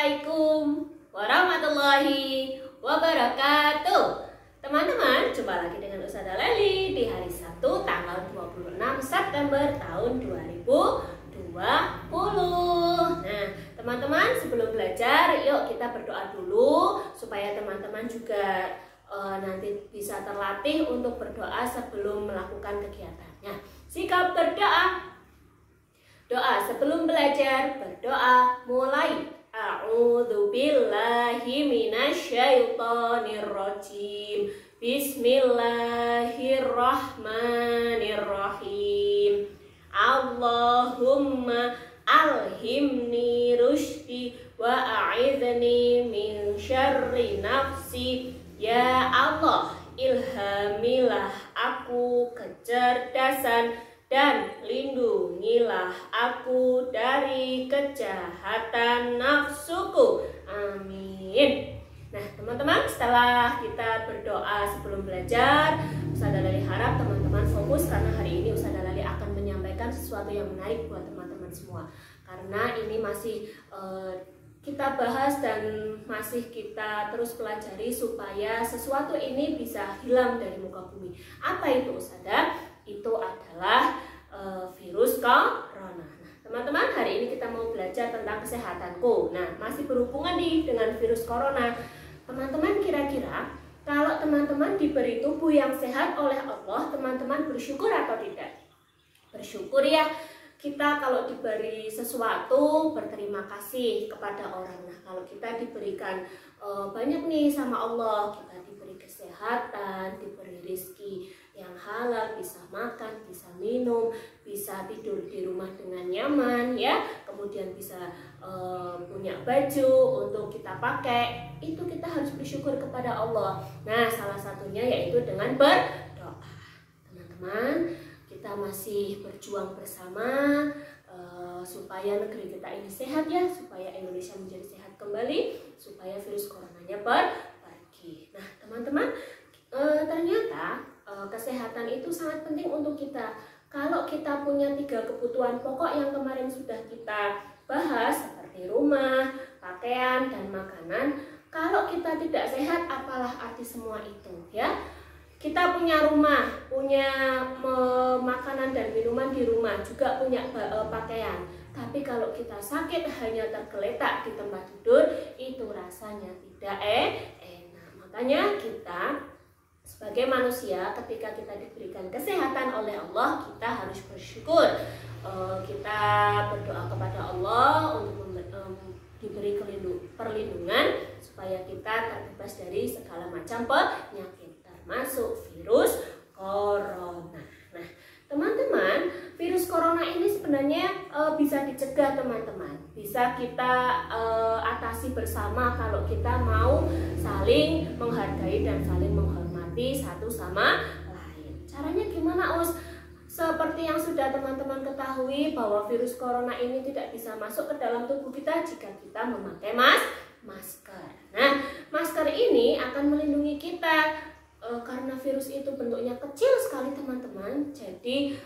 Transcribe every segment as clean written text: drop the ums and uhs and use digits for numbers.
Assalamualaikum warahmatullahi wabarakatuh. Teman-teman, jumpa lagi dengan Ustazah Leli di hari Sabtu tanggal 26 September tahun 2020. Nah, teman-teman, sebelum belajar, yuk kita berdoa dulu supaya teman-teman juga nanti bisa terlatih untuk berdoa sebelum melakukan kegiatannya. Sikap berdoa. Doa sebelum belajar, berdoa mulai. A'udzu billahi minasyaitonir rajim. Bismillahirrahmanirrahim. Allahumma alhimni rusydi wa a'idzni min syarri nafsi. Ya Allah, ilhamilah aku kecerdasan dan lindungilah aku dari kejahatan nafsuku. Amin. Nah, teman-teman, setelah kita berdoa sebelum belajar, Ustazah Leli harap teman-teman fokus karena hari ini Ustazah Leli akan menyampaikan sesuatu yang menarik buat teman-teman semua. Karena ini masih kita bahas dan masih kita terus pelajari supaya sesuatu ini bisa hilang dari muka bumi. Apa itu, Ustazah? Itu adalah virus corona. Nah, teman-teman, hari ini kita mau belajar tentang kesehatanku. Nah, masih berhubungan nih dengan virus corona. Teman-teman, kira-kira kalau teman-teman diberi tubuh yang sehat oleh Allah, teman-teman bersyukur atau tidak? Bersyukur ya. Kita kalau diberi sesuatu berterima kasih kepada orang. Nah, kalau kita diberikan banyak nih sama Allah, kita diberi kesehatan, diberi rezeki yang halal, bisa makan, bisa minum, bisa tidur di rumah dengan nyaman ya, kemudian bisa punya baju untuk kita pakai, itu kita harus bersyukur kepada Allah. Nah, salah satunya yaitu dengan berdoa. Teman-teman, kita masih berjuang bersama supaya negeri kita ini sehat ya, supaya Indonesia menjadi sehat kembali, supaya virus coronanya pergi. Nah, teman-teman, ternyata kesehatan itu sangat penting untuk kita. Kalau kita punya 3 kebutuhan pokok yang kemarin sudah kita bahas seperti rumah, pakaian, dan makanan, kalau kita tidak sehat, apalah arti semua itu ya? Kita punya rumah, punya makanan dan minuman di rumah, juga punya pakaian. Tapi kalau kita sakit hanya tergeletak di tempat tidur, itu rasanya tidak enak. Makanya kita sebagai manusia, ketika kita diberikan kesehatan oleh Allah, kita harus bersyukur. Kita berdoa kepada Allah untuk diberi perlindungan supaya kita terbebas dari segala macam penyakit, termasuk virus corona. Nah, teman-teman, virus corona ini sebenarnya bisa dicegah, teman-teman. Bisa kita atasi bersama kalau kita mau saling menghargai dan saling menghormati satu sama lain. Caranya gimana, Us? Seperti yang sudah teman-teman ketahui bahwa virus corona ini tidak bisa masuk ke dalam tubuh kita jika kita memakai masker. Nah, masker ini akan melindungi kita karena virus itu bentuknya kecil sekali, teman-teman. Jadi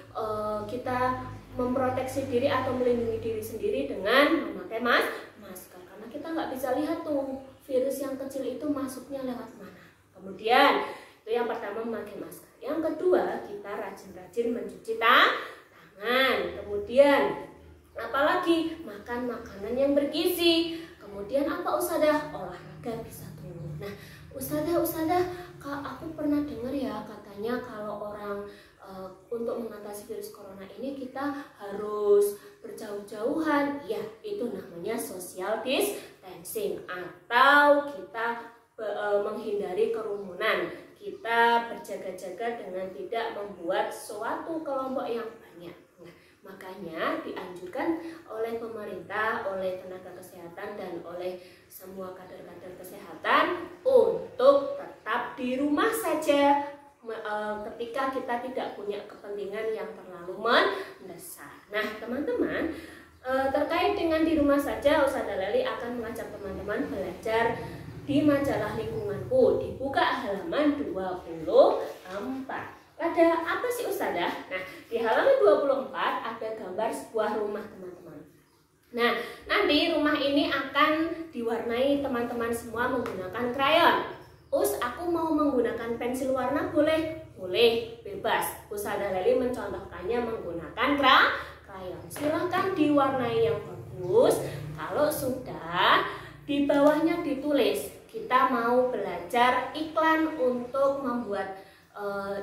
kita memproteksi diri atau melindungi diri sendiri dengan memakai masker. Karena kita nggak bisa lihat tuh virus yang kecil itu masuknya lewat mana. Kemudian itu yang pertama, memakai masker. Yang kedua, kita rajin-rajin mencuci tangan. Kemudian apalagi makan makanan yang bergizi. Kemudian apa, Ustazah? Olahraga bisa tuh. Nah, Ustazah, aku pernah dengar ya katanya kalau orang untuk mengatasi virus corona ini kita harus berjauh-jauhan. Ya, itu namanya social distancing atau kita menghindari kerumunan. Kita berjaga-jaga dengan tidak membuat suatu kelompok yang banyak. Nah, makanya dianjurkan oleh pemerintah, oleh tenaga kesehatan, dan oleh semua kader-kader kesehatan untuk tetap di rumah saja ketika kita tidak punya kepentingan yang terlalu mendesak. Nah, teman-teman, terkait dengan di rumah saja, Ustazah Leli akan mengajak teman-teman belajar di majalah lingkunganku, dibuka halaman 24. Ada apa sih, Ustazah? Nah, di halaman 24 ada gambar sebuah rumah, teman-teman. Nah, nanti rumah ini akan diwarnai teman-teman semua menggunakan krayon. Aku mau menggunakan pensil warna boleh? Boleh, bebas. Ustazah Leli mencontohkannya menggunakan krayon. Silahkan diwarnai yang bagus. Kalau sudah, di bawahnya ditulis kita mau belajar iklan untuk membuat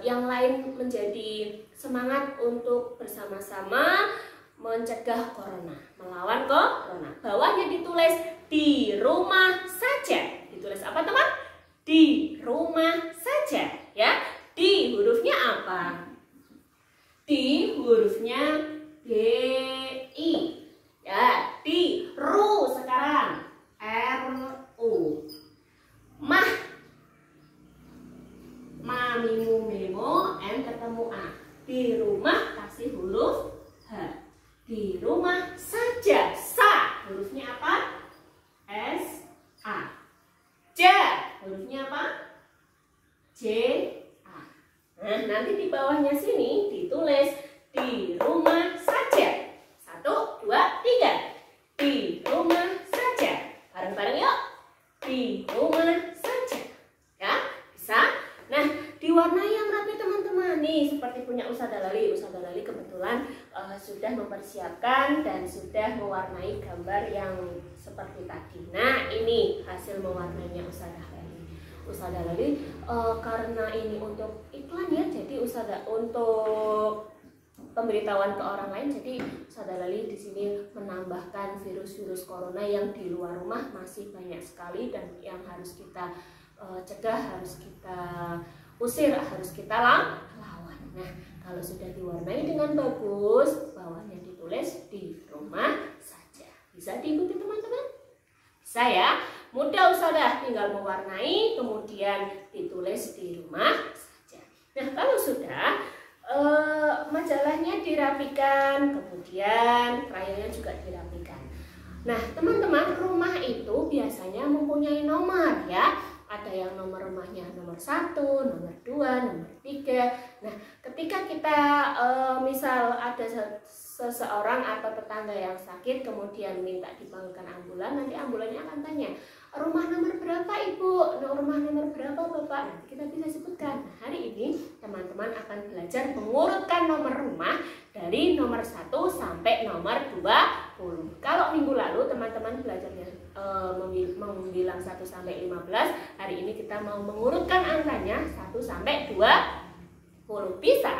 yang lain menjadi semangat untuk bersama-sama mencegah corona, melawan corona. Bawahnya ditulis di rumah saja. Ditulis apa teman? Di rumah saja, ya. Di hurufnya apa? Di hurufnya D-I. Ya, di ru sekarang. R-U. Mah. Ma, mimu, memo, M ketemu A. Di rumah kasih huruf H. Di rumah saja. Sa. Hurufnya apa? S-A. Ja. Hurufnya apa? J-A. Nah, nanti di bawahnya sini ditulis di rumah saja. 1, 2, 3. Di rumah saja. Bareng-bareng yuk. Di rumah saja. Ya, bisa? Nah, diwarnai yang rapi teman-teman. Nih, seperti punya Ustazah Leli. Ustazah Leli kebetulan sudah mempersiapkan dan sudah mewarnai gambar yang seperti tadi. Nah, ini hasil mewarnainya Ustazah Leli. Ustazah Leli karena ini untuk iklan ya, jadi Ustazah untuk pemberitahuan ke orang lain. Jadi Ustazah Leli di sini menambahkan virus-virus corona yang di luar rumah masih banyak sekali dan yang harus kita cegah, harus kita usir, harus kita lawan. Nah, kalau sudah diwarnai dengan bagus, bawahnya ditulis di rumah saja. Bisa diikuti teman-teman? Bisa ya? Mudah Ustazah, tinggal mewarnai kemudian ditulis di rumah saja. Nah, kalau sudah majalahnya dirapikan, kemudian krayonnya juga dirapikan. Nah, teman-teman, rumah itu biasanya mempunyai nomor ya. Ada yang nomor rumahnya nomor 1, nomor 2, nomor 3. Nah, ketika kita misal ada seseorang atau tetangga yang sakit kemudian minta dipanggilkan ambulan, nanti ambulannya akan tanya, rumah nomor berapa Ibu? Rumah nomor berapa Bapak? Nanti kita bisa sebutkan. Nah, hari ini teman-teman akan belajar mengurutkan nomor rumah dari nomor 1 sampai nomor 20. Kalau minggu lalu teman-teman belajarnya membilang 1 sampai 15, hari ini kita mau mengurutkan angkanya 1 sampai 20. Bisa?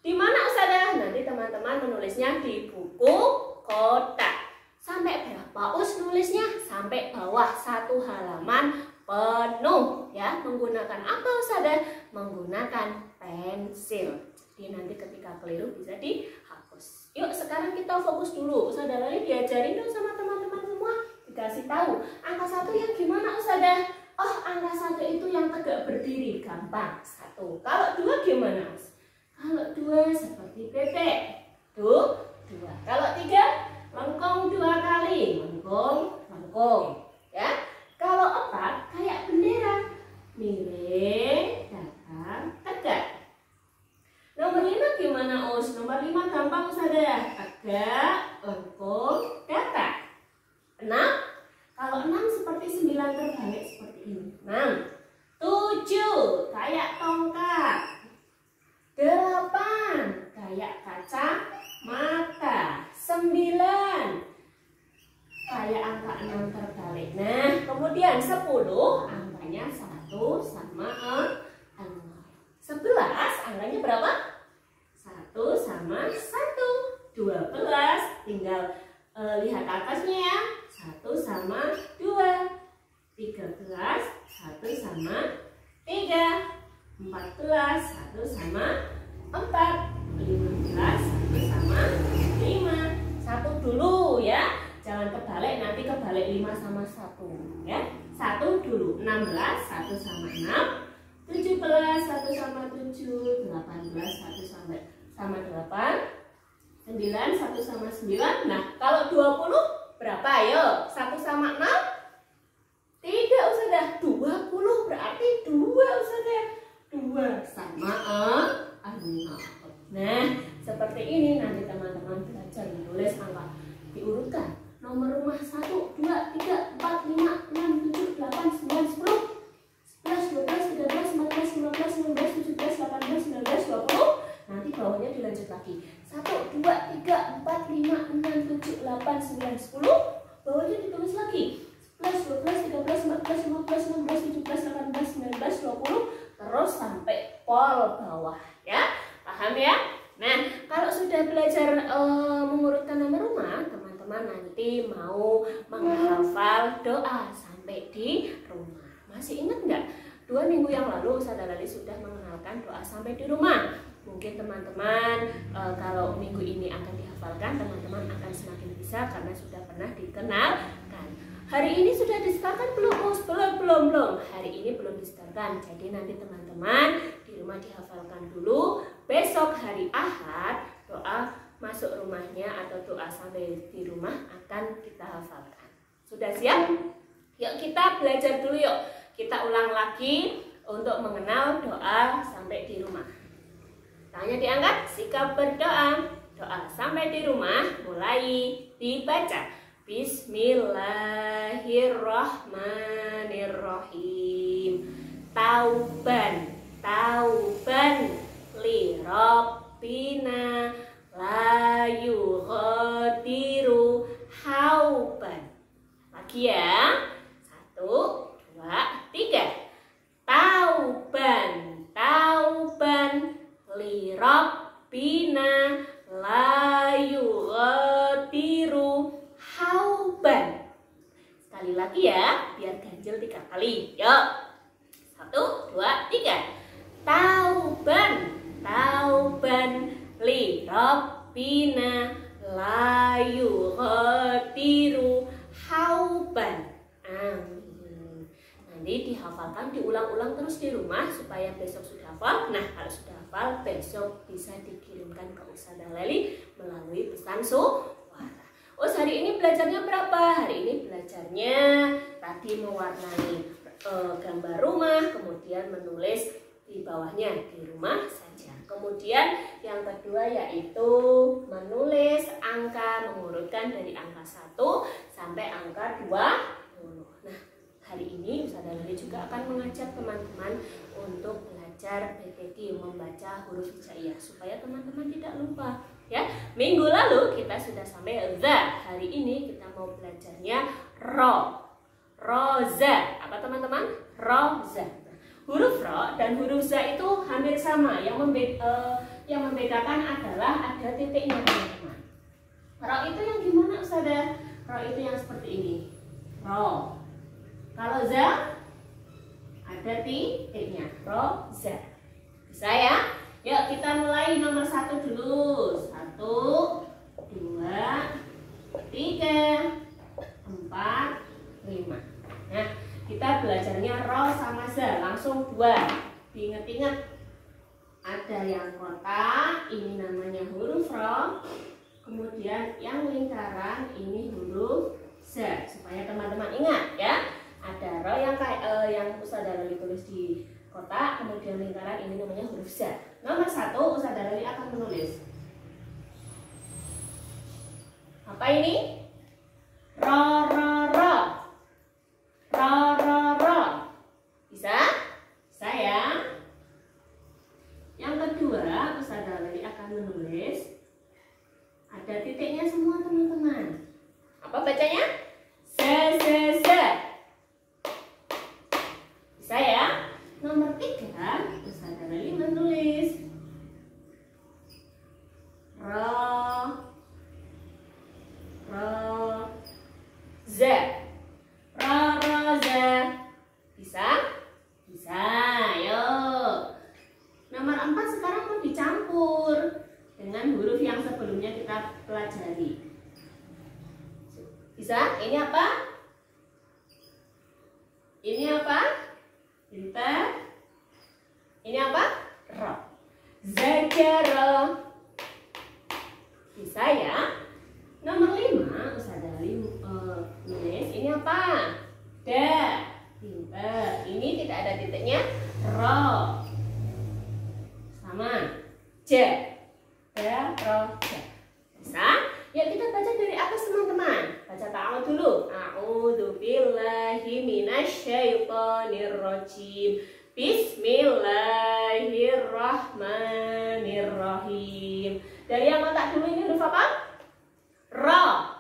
Di mana Ustazah? Nanti teman-teman menulisnya di buku kotak. Sampai berapa nulisnya? Sampai bawah 1 halaman penuh ya. Menggunakan apa Ustazah? Menggunakan pensil. Jadi nanti ketika keliru bisa dihapus. Yuk sekarang kita fokus dulu. Ustazah Leli diajarin dong sama teman-teman semua. Dikasih tahu angka 1 yang gimana Ustazah? Oh, angka 1 itu yang tegak berdiri, gampang. 1. Kalau 2 gimana? Kalau 2 seperti bebek. Tuh, 2. Kalau 3 lengkung 2 kali, lengkung, ya. Kalau 4 kayak bendera, miring, datar, tegak. Nomor 5 gimana Us? Nomor 5 gampang Ustazah, tegak, lengkung, datar. 6, kalau 6 seperti 9 terbalik seperti ini. 6, 7 kayak tongkat. 8 kayak kaca mata. 9 kayak angka 6 terbalik. Nah, kemudian 10 angkanya 1 sama 6. 11 angkanya berapa? 1 sama 1. 12 tinggal lihat atasnya ya. 1 sama 2. 13 1 sama 3. 14 1 sama 4. 15 1 sama 5. 1 dulu ya. Jangan kebalik, nanti kebalik 5 sama 1 ya. 1 dulu. 16 1 sama 6. 17 1 sama 7. 18 1 sama 8. 9 1 sama 9. Nah, kalau 20 berapa? Ayo, 1 sama 6? Tidak Ustazah, 20 berarti 2 Ustazah. 2 sama 6. Nah, seperti ini nanti teman-teman belajar menulis angka. Diurutkan rumah. 1, 2, 3, 4, 5, 6, 7, 8, 9, 10, 11, 12, 13, 14, 15, 16, 17, 18, 19, 20. Nanti bawahnya dilanjut lagi. 1, 2, 3, 4, 5, 6, 7, 8, 9, 10. Bawahnya ditulis lagi. 11, 12, 13, 14, 15, 16, 17, 18, 19, 20. Terus sampai pol bawah. Ya, paham ya? Nah, kalau sudah belajar mengurutkan nomor rumah, teman-teman nanti mau menghafal doa sampai di rumah. Masih ingat nggak? 2 minggu yang lalu Ustazah Lali sudah mengenalkan doa sampai di rumah. Mungkin teman-teman kalau minggu ini akan dihafalkan, teman-teman akan semakin bisa karena sudah pernah dikenalkan. Hari ini sudah disetarkan belum? Oh, belum. Hari ini belum disetarkan. Jadi nanti teman-teman di rumah dihafalkan dulu. Besok hari Ahad doa masuk rumahnya atau doa sampai di rumah akan kita hafalkan. Sudah siap? Yuk kita belajar dulu yuk. Kita ulang lagi untuk mengenal doa sampai di rumah. Tangannya diangkat, sikap berdoa. Doa sampai di rumah mulai dibaca. Bismillahirrahmanirrahim. Tauban li Rabbina la yughadiru hauban. Lagi ya. 1, 2, 3. Tauban li Rabbina la yughadiru hauban. Sekali lagi ya, biar ganjil 3 kali. Yuk. 1, 2, 3. Tauban li Rabbina la yughadiru hauban. Amin. Nanti dihafalkan, diulang-ulang terus di rumah supaya besok sudah hafal. Nah, kalau sudah hafal, besok bisa dikirimkan ke Ustazah Lali melalui pesan suara. Oh, hari ini belajarnya berapa? Hari ini belajarnya tadi mewarnai gambar rumah, kemudian menulis di bawahnya di rumah saja. Kemudian yang kedua yaitu menulis angka, mengurutkan dari angka 1 sampai angka 20. Nah, hari ini Ustazah Lali juga akan mengajak teman-teman untuk belajar PTQ, membaca huruf hijaiyah supaya teman-teman tidak lupa. Ya, minggu lalu kita sudah sampai za. Hari ini kita mau belajarnya ro. Roza. Apa teman-teman? Roza. Huruf ro dan huruf za itu hampir sama. Yang membedakan adalah ada titiknya teman-teman. Ro itu yang gimana Ustazah? Ro itu yang seperti ini. Ro. Kalau za ada titiknya. Ro za. Bisa ya? Yuk kita mulai nomor 1 dulu. 1, 2, 3, 4, 5. Nah, kita belajarnya ro sama za, langsung 2. Diingat-ingat, ada yang kotak, ini namanya huruf ro. Kemudian yang lingkaran, ini huruf za. Supaya teman-teman ingat ya. Ada ro yang Ustazah Lali tulis di kotak, kemudian lingkaran, ini namanya huruf za. Nomor 1, Ustazah Lali akan menulis. Apa ini? Ro, ro, ro. Ro, ro, ro. Bisa? Bisa ya? Yang kedua, Ustazah Lali akan menulis. Ada titiknya semua teman-teman. Apa bacanya? Se, se, se. Bisa ya? Nomor 3, Ustazah Lali menulis. Ro, ro, za. Ro, ro, za. Bisa? Bisa, yuk. Nomor 4 sekarang mau dicampur dengan huruf yang sebelumnya kita pelajari. Bisa? Ini apa? Ini apa? Pintar. Ini apa? Ro. Zajaro. Bisa ya? Nomor 5, Ustazah Lali nulis. Ini apa? Da. Pintar. Ini tidak ada titiknya. Ro. Sama. Ja. Da, ro, ja. Bisa? Yuk kita baca dari atas teman-teman. Baca ta'awun. Aku dulu. A'udzu billahi minasyaitonir rajim. Bismillahirrahmanirrahim. Dari yang kotak dulu ini huruf apa? Ra.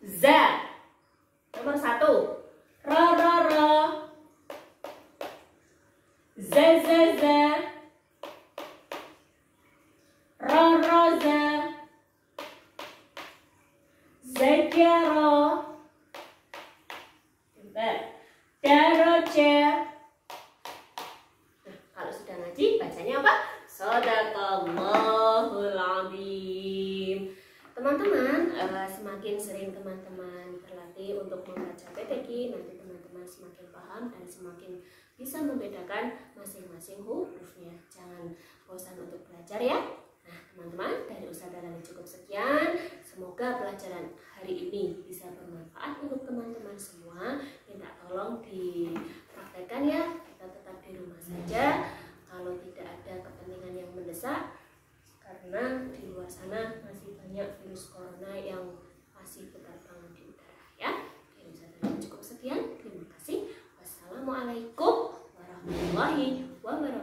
Za. Nomor 1. Ra ra ra. Za za za. Ra ra za. Zakara. Daraja. Nah, kalau sudah ngaji bacanya apa? Shadaqallahul Adzim. Teman-teman, semakin sering teman-teman berlatih untuk membaca PTQ, nanti teman-teman semakin paham dan semakin bisa membedakan masing-masing hurufnya. Jangan bosan untuk belajar ya. Nah, teman-teman, dari Ustazah Lali cukup sekian. Semoga pelajaran hari ini bisa bermanfaat untuk teman-teman semua. Minta tolong dipraktekkan ya. Kita tetap di rumah saja. Kalau tidak ada kepentingan yang mendesak, karena di luar sana masih banyak virus corona yang masih berterbangan di udara ya. Dari Ustazah Lali cukup sekian. Terima kasih. Wassalamualaikum warahmatullahi wabarakatuh.